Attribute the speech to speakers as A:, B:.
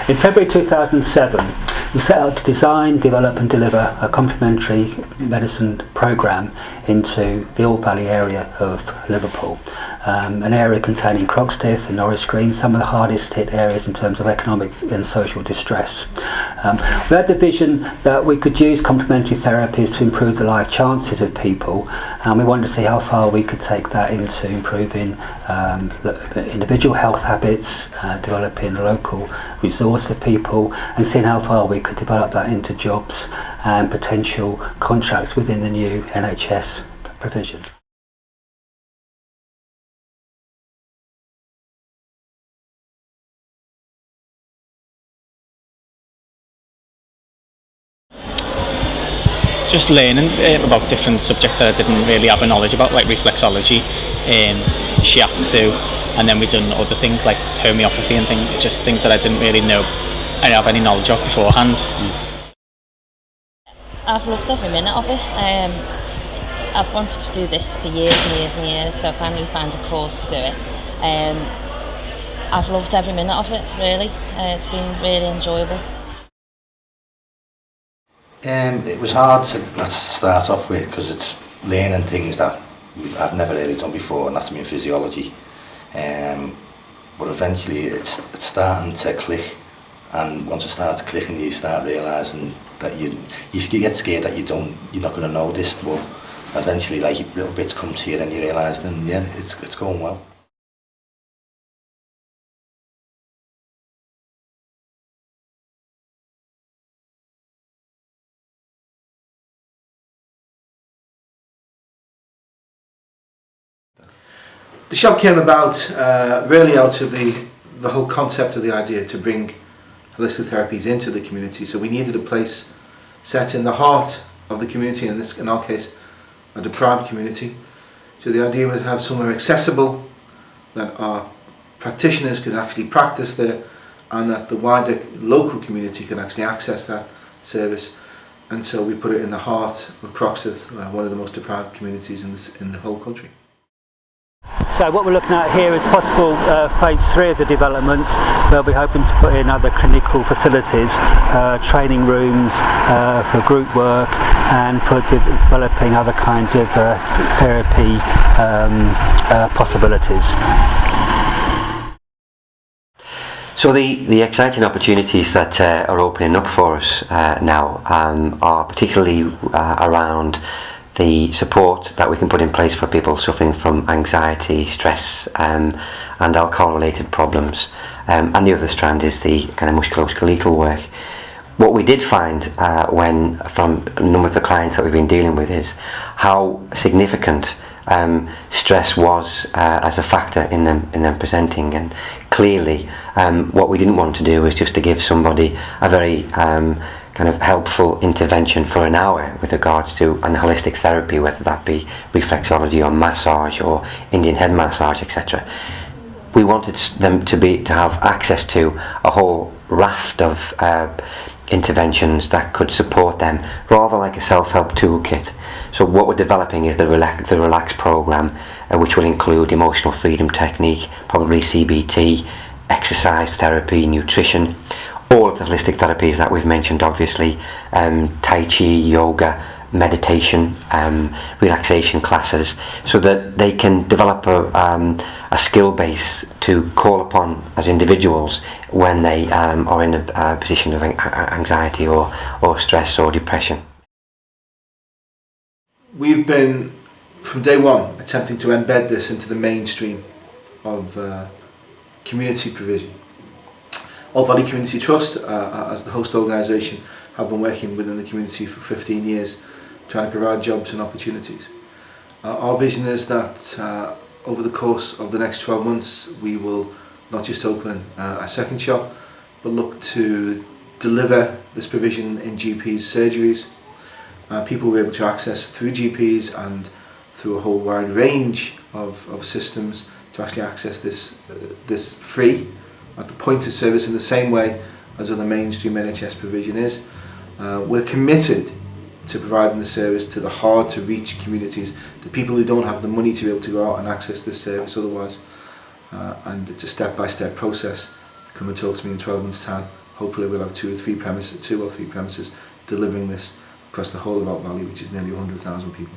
A: In February 2007, we set out to design, develop and deliver a complementary medicine programme into the All Valley area of Liverpool, an area containing Croxteth and Norris Green, some of the hardest hit areas in terms of economic and social distress. We had the vision that we could use complementary therapies to improve the life chances of people, and we wanted to see how far we could take that into improving individual health habits, developing a local resource for people, and seeing how far we could develop that into jobs and potential contracts within the new NHS provision.
B: Just learning about different subjects that I didn't really have a knowledge about, like reflexology, shiatsu, and then we've done other things like homeopathy and things, just things that I didn't really know and have any knowledge of beforehand.
C: I've loved every minute of it. I've wanted to do this for years and years and years, so I finally found a course to do it. I've loved every minute of it, really. It's been really enjoyable.
D: It was hard to start off with because it's learning things that I've never really done before, and that's in physiology. But eventually it's starting to click, and once it starts clicking, you start realising that you get scared that you're not going to know this, but eventually, like, little bits come to you and you realise, then yeah, it's going well.
E: The shop came about really out of the whole concept of the idea to bring holistic therapies into the community. So we needed a place set in the heart of the community, in our case, a deprived community. So the idea was to have somewhere accessible that our practitioners could actually practice there, and that the wider local community could actually access that service. And so we put it in the heart of Croxteth, one of the most deprived communities in the whole country.
A: So what we're looking at here is possible phase 3 of the development. We'll be hoping to put in other clinical facilities, training rooms for group work, and for developing other kinds of therapy possibilities.
F: So the exciting opportunities that are opening up for us now are particularly around the support that we can put in place for people suffering from anxiety, stress and alcohol related problems, and the other strand is the kind of musculoskeletal work. What we did find from a number of the clients that we've been dealing with is how significant stress was as a factor in them presenting, and clearly what we didn't want to do was just to give somebody a very kind of helpful intervention for an hour with regards to an holistic therapy, whether that be reflexology or massage or Indian head massage, etc. We wanted them to have access to a whole raft of interventions that could support them, rather like a self-help toolkit. So what we're developing is the Relax program, which will include emotional freedom technique, probably CBT, exercise therapy, nutrition, all of the holistic therapies that we've mentioned, obviously, Tai Chi, yoga, meditation, relaxation classes, so that they can develop a skill base to call upon as individuals when they are in a position of anxiety or stress or depression.
E: We've been, from day one, attempting to embed this into the mainstream of community provision. All Valley Community Trust, as the host organisation, have been working within the community for 15 years, trying to provide jobs and opportunities. Our vision is that over the course of the next 12 months, we will not just open a second shop, but look to deliver this provision in GPs' surgeries. People will be able to access through GPs and through a whole wide range of systems to actually access this free, at the point of service, in the same way as other mainstream NHS provision is. We're committed to providing the service to the hard to reach communities, the people who don't have the money to be able to go out and access this service otherwise. And it's a step-by-step process. Come and talk to me in 12 months' time hopefully we'll have two or three premises delivering this across the whole of Alt Valley, which is nearly 100,000 people.